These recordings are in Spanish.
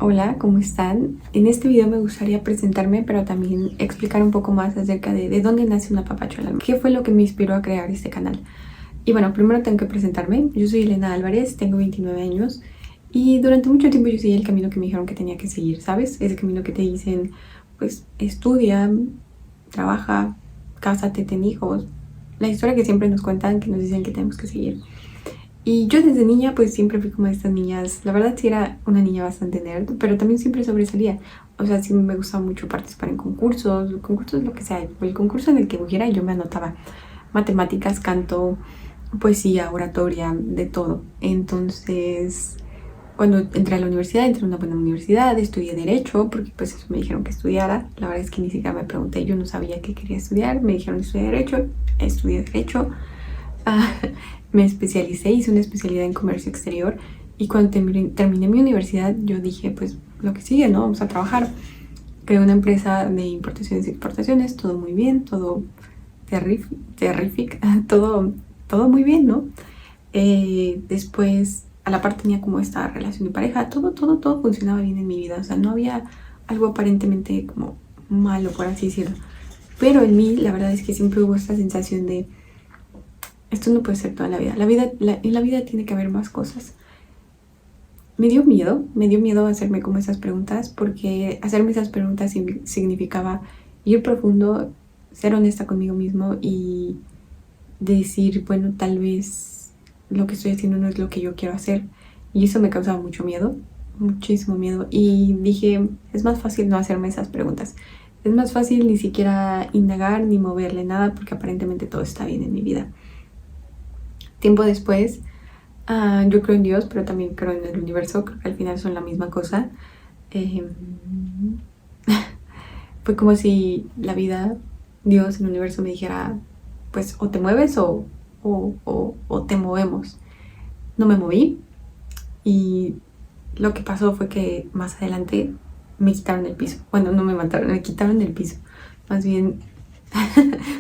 Hola, ¿cómo están? En este video me gustaría presentarme, pero también explicar un poco más acerca de dónde nace una papachola. ¿Qué fue lo que me inspiró a crear este canal? Y bueno, primero tengo que presentarme. Yo soy Elena Álvarez, tengo 29 años y durante mucho tiempo yo seguí el camino que me dijeron que tenía que seguir, ¿sabes? Ese camino que te dicen, pues estudia, trabaja, cásate, ten hijos. La historia que siempre nos cuentan, que nos dicen que tenemos que seguir. Y yo desde niña pues siempre fui como de estas niñas, la verdad sí era una niña bastante nerd, pero también siempre sobresalía. O sea, sí me gustaba mucho participar en concursos lo que sea, el concurso en el que hubiera yo me anotaba. Matemáticas, canto, poesía, oratoria, de todo. Entonces, cuando entré a la universidad, entré a una buena universidad, estudié Derecho, porque pues eso me dijeron que estudiara. La verdad es que ni siquiera me pregunté, yo no sabía qué quería estudiar, me dijeron estudiar Derecho, estudié Derecho. Ah, me especialicé, hice una especialidad en comercio exterior y cuando terminé mi universidad yo dije, pues lo que sigue, ¿no? Vamos a trabajar. Creé una empresa de importaciones y exportaciones, todo muy bien, todo terrific, todo muy bien, ¿no? Después, a la par tenía como esta relación de pareja, todo funcionaba bien en mi vida, o sea, no había algo aparentemente como malo, por así decirlo. Pero en mí, la verdad es que siempre hubo esta sensación de esto no puede ser toda la vida. En la vida tiene que haber más cosas. Me dio miedo hacerme como esas preguntas, porque hacerme esas preguntas significaba ir profundo, ser honesta conmigo mismo y decir, bueno, tal vez lo que estoy haciendo no es lo que yo quiero hacer. Y eso me causaba mucho miedo, muchísimo miedo. Y dije, es más fácil no hacerme esas preguntas. Es más fácil ni siquiera indagar ni moverle nada, porque aparentemente todo está bien en mi vida. Tiempo después, yo creo en Dios, pero también creo en el universo, creo que al final son la misma cosa. Eh, Fue como si la vida, Dios, el universo me dijera, pues o te mueves o te movemos. No me moví y lo que pasó fue que más adelante me quitaron el piso. Bueno, no me mataron, me quitaron el piso. Más bien,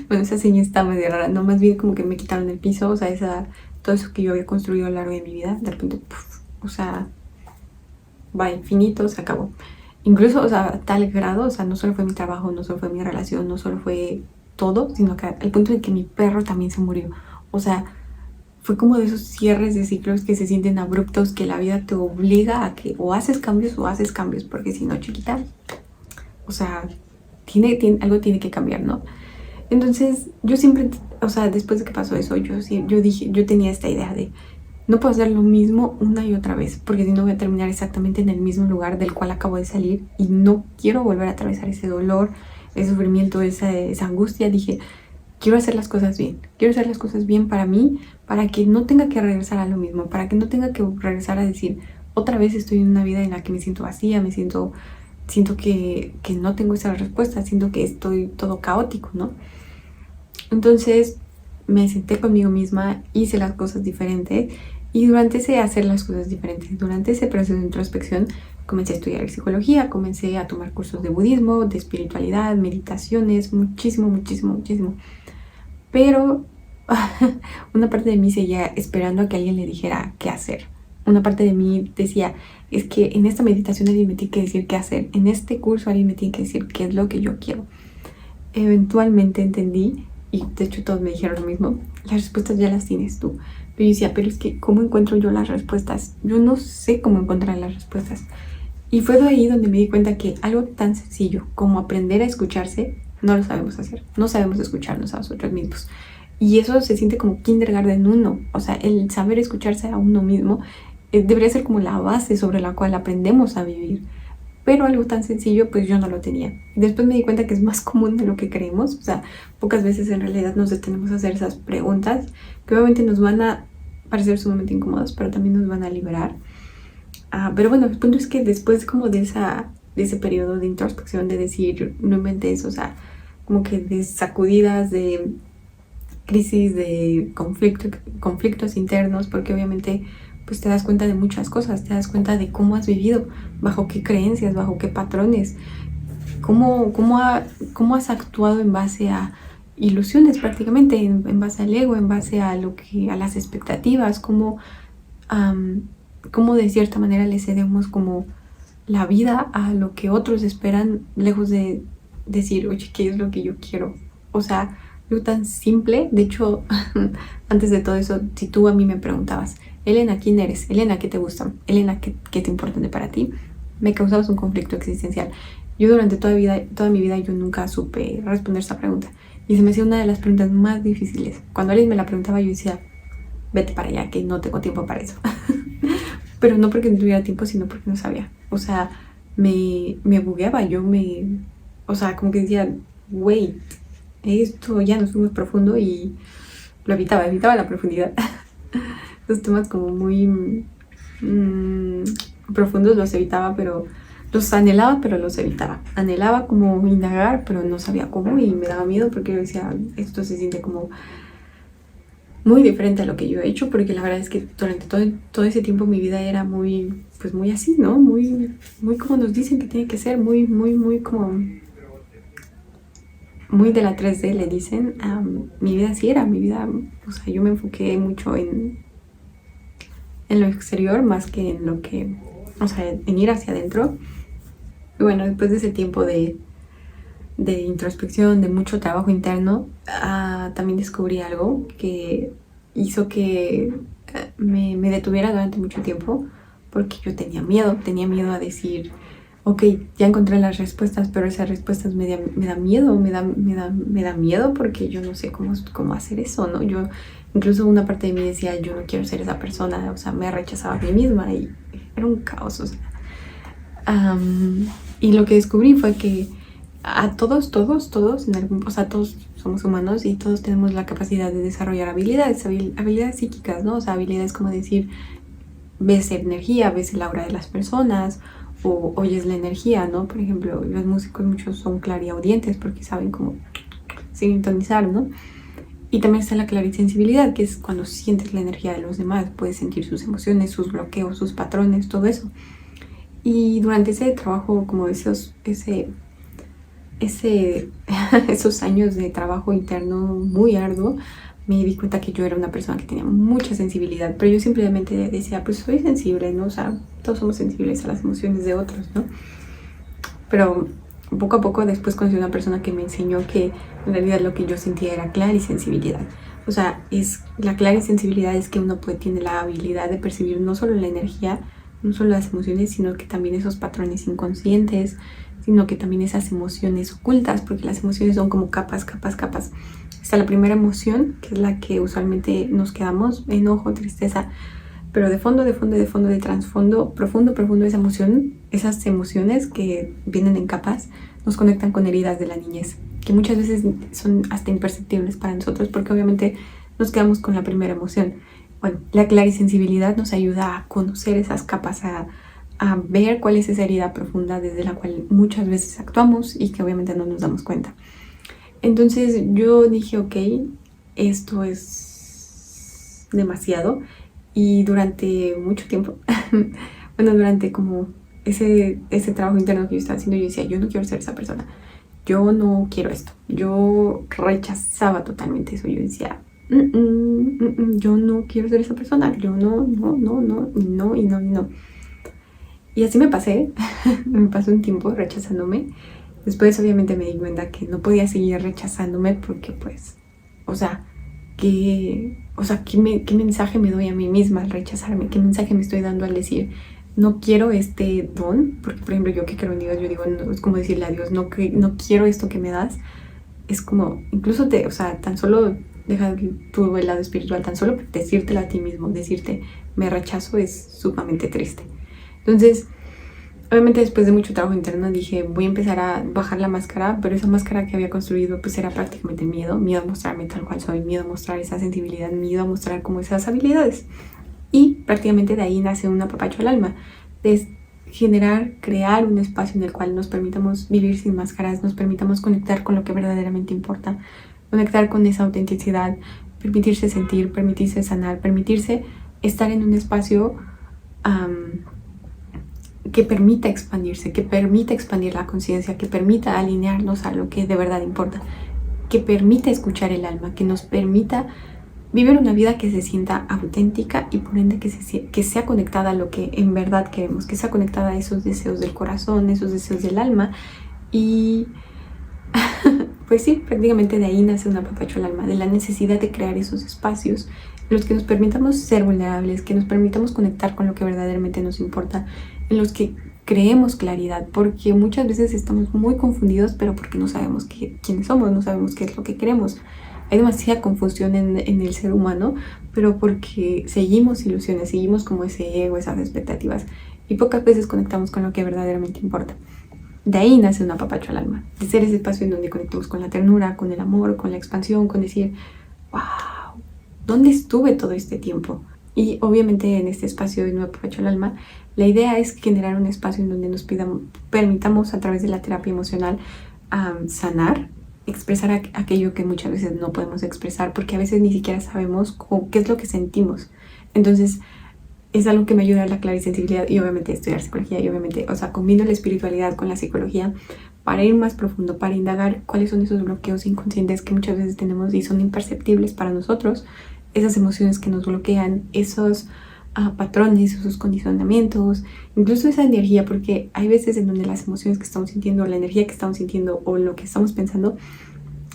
bueno, esa señal está medio rara, no, más bien como que me quitaron el piso, o sea, todo eso que yo había construido a lo largo de mi vida, de repente, puff, o sea, va infinito, se acabó. Incluso, o sea, a tal grado, o sea, no solo fue mi trabajo, no solo fue mi relación, no solo fue todo, sino que al punto de que mi perro también se murió. O sea, fue como de esos cierres de ciclos que se sienten abruptos, que la vida te obliga a que o haces cambios, porque si no, chiquita, o sea, algo tiene que cambiar, ¿no? Entonces, yo siempre, o sea, después de que pasó eso, yo tenía esta idea de no puedo hacer lo mismo una y otra vez, porque si no voy a terminar exactamente en el mismo lugar del cual acabo de salir y no quiero volver a atravesar ese dolor, ese sufrimiento, esa angustia. Dije, quiero hacer las cosas bien, quiero hacer las cosas bien para mí, para que no tenga que regresar a lo mismo, para que no tenga que regresar a decir, otra vez estoy en una vida en la que me siento vacía, siento que no tengo esa respuesta, siento que estoy todo caótico, ¿no? Entonces me senté conmigo misma, hice las cosas diferentes y durante ese hacer las cosas diferentes, durante ese proceso de introspección, comencé a estudiar psicología, comencé a tomar cursos de budismo, de espiritualidad, meditaciones, muchísimo. Pero una parte de mí seguía esperando a que alguien le dijera qué hacer. Una parte de mí decía, es que en esta meditación alguien me tiene que decir qué hacer, en este curso alguien me tiene que decir qué es lo que yo quiero. Eventualmente entendí, y de hecho todos me dijeron lo mismo, las respuestas ya las tienes tú. Pero yo decía, pero es que ¿cómo encuentro yo las respuestas? Yo no sé cómo encontrar las respuestas. Y fue de ahí donde me di cuenta que algo tan sencillo como aprender a escucharse, no lo sabemos hacer. No sabemos escucharnos a nosotros mismos. Y eso se siente como kindergarten 1. O sea, el saber escucharse a uno mismo debería ser como la base sobre la cual aprendemos a vivir. Pero algo tan sencillo pues yo no lo tenía. Después me di cuenta que es más común de lo que creemos, o sea, pocas veces en realidad nos detenemos a hacer esas preguntas que obviamente nos van a parecer sumamente incómodas, pero también nos van a liberar. Pero bueno, el punto es que después como de ese periodo de introspección, de decir, no inventes, o sea, como que de sacudidas, de crisis, de conflictos internos, porque obviamente pues te das cuenta de muchas cosas, te das cuenta de cómo has vivido, bajo qué creencias, bajo qué patrones, cómo has actuado en base a ilusiones prácticamente, en base al ego, en base a las expectativas, cómo de cierta manera le cedemos como la vida a lo que otros esperan, lejos de decir, oye, ¿qué es lo que yo quiero? O sea, algo tan simple. De hecho, antes de todo eso, si tú a mí me preguntabas, Elena, ¿quién eres? Elena, ¿qué te gusta? Elena, ¿qué te importante para ti? Me causabas un conflicto existencial. Yo durante toda mi vida yo nunca supe responder esa pregunta. Y se me hacía una de las preguntas más difíciles. Cuando alguien me la preguntaba, yo decía, vete para allá, que no tengo tiempo para eso. Pero no porque no tuviera tiempo, sino porque no sabía. O sea, me bugueaba, o sea, como que decía, wait, esto ya nos fuimos profundo y lo evitaba la profundidad. Los temas como muy profundos los evitaba, pero los anhelaba, pero los evitaba. Anhelaba como indagar, pero no sabía cómo y me daba miedo porque yo decía, esto se siente como muy diferente a lo que yo he hecho, porque la verdad es que durante todo ese tiempo mi vida era muy, pues muy así, ¿no? Muy como nos dicen que tiene que ser, muy como, muy de la 3D le dicen. Mi vida sí era, mi vida, o sea, yo me enfoqué mucho en lo exterior más que en lo que, o sea, en ir hacia adentro. Y bueno, después de ese tiempo de introspección, de mucho trabajo interno, también descubrí algo que hizo que me detuviera durante mucho tiempo, porque yo tenía miedo a decir, ok, ya encontré las respuestas, pero esas respuestas me da miedo, me da miedo porque yo no sé cómo hacer eso, ¿no? Yo, incluso una parte de mí decía, yo no quiero ser esa persona, o sea, me rechazaba a mí misma y era un caos, o sea. Y lo que descubrí fue que a todos, o sea, todos somos humanos y todos tenemos la capacidad de desarrollar habilidades psíquicas, ¿no? O sea, habilidades como decir, ves energía, ves el aura de las personas o oyes la energía, ¿no? Por ejemplo, los músicos muchos son clariaudientes porque saben cómo sintonizar, ¿no? Y también está la clarisensibilidad, que es cuando sientes la energía de los demás, puedes sentir sus emociones, sus bloqueos, sus patrones, todo eso. Y durante ese trabajo, como esos años de trabajo interno muy arduo, me di cuenta que yo era una persona que tenía mucha sensibilidad, pero yo simplemente decía, pues soy sensible, ¿no? O sea, todos somos sensibles a las emociones de otros, ¿no? Pero poco a poco después conocí a una persona que me enseñó que en realidad lo que yo sentía era clarisensibilidad. O sea, la clarisensibilidad es que uno tiene la habilidad de percibir no solo la energía, no solo las emociones, sino que también esos patrones inconscientes, sino que también esas emociones ocultas, porque las emociones son como capas. Está la primera emoción, que es la que usualmente nos quedamos, enojo, tristeza, pero de fondo, de trasfondo, profundo, esas emociones que vienen en capas, nos conectan con heridas de la niñez, que muchas veces son hasta imperceptibles para nosotros, porque obviamente nos quedamos con la primera emoción. Bueno, la clarisensibilidad nos ayuda a conocer esas capas, a ver cuál es esa herida profunda desde la cual muchas veces actuamos y que obviamente no nos damos cuenta. Entonces yo dije, ok, esto es demasiado. Y durante mucho tiempo, bueno, durante como ese trabajo interno que yo estaba haciendo, yo decía, yo no quiero ser esa persona, yo no quiero esto. Yo rechazaba totalmente eso. Yo decía, yo no quiero ser esa persona, yo no. Y así me pasé, me pasó un tiempo rechazándome. Después obviamente me di cuenta que no podía seguir rechazándome porque pues, o sea, ¿qué mensaje me doy a mí misma al rechazarme? ¿Qué mensaje me estoy dando al decir, no quiero este don? Porque, por ejemplo, yo que creo en Dios, yo digo, no, es como decirle a Dios, no quiero esto que me das. Es como, incluso o sea, tan solo deja tu lado espiritual, tan solo decírtelo a ti mismo, decirte, me rechazo, es sumamente triste. Entonces, obviamente después de mucho trabajo interno dije, voy a empezar a bajar la máscara, pero esa máscara que había construido pues era prácticamente miedo a mostrarme tal cual soy, miedo a mostrar esa sensibilidad, miedo a mostrar como esas habilidades. Y prácticamente de ahí nace un apapacho al alma, de crear un espacio en el cual nos permitamos vivir sin máscaras, nos permitamos conectar con lo que verdaderamente importa, conectar con esa autenticidad, permitirse sentir, permitirse sanar, permitirse estar en un espacio que permita expandirse, que permita expandir la conciencia, que permita alinearnos a lo que de verdad importa, que permita escuchar el alma, que nos permita vivir una vida que se sienta auténtica y por ende que sea conectada a lo que en verdad queremos, que sea conectada a esos deseos del corazón, esos deseos del alma. Y pues sí, prácticamente de ahí nace un apapacho al alma, de la necesidad de crear esos espacios en los que nos permitamos ser vulnerables, que nos permitamos conectar con lo que verdaderamente nos importa, en los que creemos claridad, porque muchas veces estamos muy confundidos, pero porque no sabemos quiénes somos, no sabemos qué es lo que queremos. Hay demasiada confusión en el ser humano, pero porque seguimos ilusiones, seguimos como ese ego, esas expectativas, y pocas veces conectamos con lo que verdaderamente importa. De ahí nace un apapacho al alma, de ser ese espacio en donde conectamos con la ternura, con el amor, con la expansión, con decir, wow, ¿dónde estuve todo este tiempo? Y obviamente en este espacio de un apapacho al alma, la idea es generar un espacio en donde nos permitamos a través de la terapia emocional sanar, expresar aquello que muchas veces no podemos expresar, porque a veces ni siquiera sabemos qué es lo que sentimos. Entonces, es algo que me ayuda a la clarisensibilidad y obviamente estudiar psicología y obviamente, o sea, combino la espiritualidad con la psicología para ir más profundo, para indagar cuáles son esos bloqueos inconscientes que muchas veces tenemos y son imperceptibles para nosotros, esas emociones que nos bloquean, esos patrones, esos condicionamientos, incluso esa energía, porque hay veces en donde las emociones que estamos sintiendo, la energía que estamos sintiendo o lo que estamos pensando,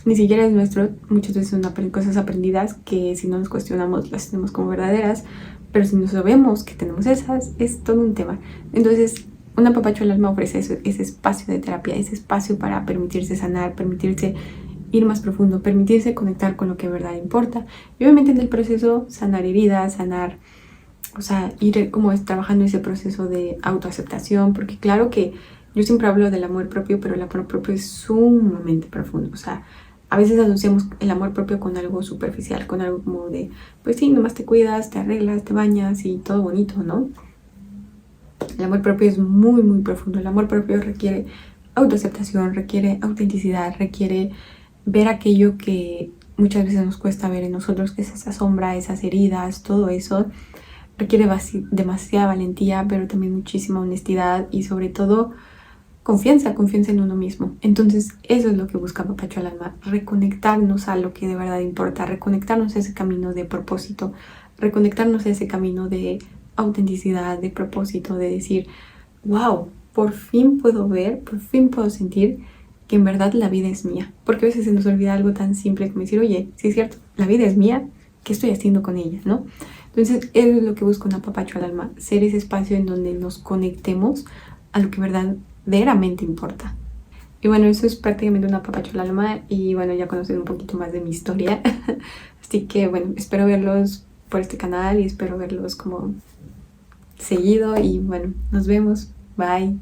ni siquiera es nuestro. Muchas veces son cosas aprendidas que si no nos cuestionamos las tenemos como verdaderas, pero si no sabemos que tenemos esas, es todo un tema. Entonces, un apapacho al alma ofrece ese espacio de terapia, ese espacio para permitirse sanar, permitirse ir más profundo, permitirse conectar con lo que de verdad importa. Y obviamente en el proceso sanar heridas, sanar, o sea, ir como trabajando ese proceso de autoaceptación, porque claro que yo siempre hablo del amor propio, pero el amor propio es sumamente profundo. O sea, a veces asociamos el amor propio con algo superficial, con algo como de, pues sí, nomás te cuidas, te arreglas, te bañas y todo bonito, ¿no? El amor propio es muy, muy profundo. El amor propio requiere autoaceptación, requiere autenticidad, requiere ver aquello que muchas veces nos cuesta ver en nosotros, que es esa sombra, esas heridas, todo eso. Requiere demasiada valentía, pero también muchísima honestidad y sobre todo confianza en uno mismo. Entonces eso es lo que busca Apapacho al alma, reconectarnos a lo que de verdad importa, reconectarnos a ese camino de propósito, reconectarnos a ese camino de autenticidad, de propósito, de decir, wow, por fin puedo ver, por fin puedo sentir que en verdad la vida es mía. Porque a veces se nos olvida algo tan simple como decir, oye, sí es cierto, la vida es mía, ¿qué estoy haciendo con ella? ¿No? Entonces eso es lo que busca un apapacho al alma, ser ese espacio en donde nos conectemos a lo que verdaderamente importa. Y bueno, eso es prácticamente un apapacho al alma y bueno, ya conocen un poquito más de mi historia. Así que bueno, espero verlos por este canal y espero verlos como seguido y bueno, nos vemos. Bye.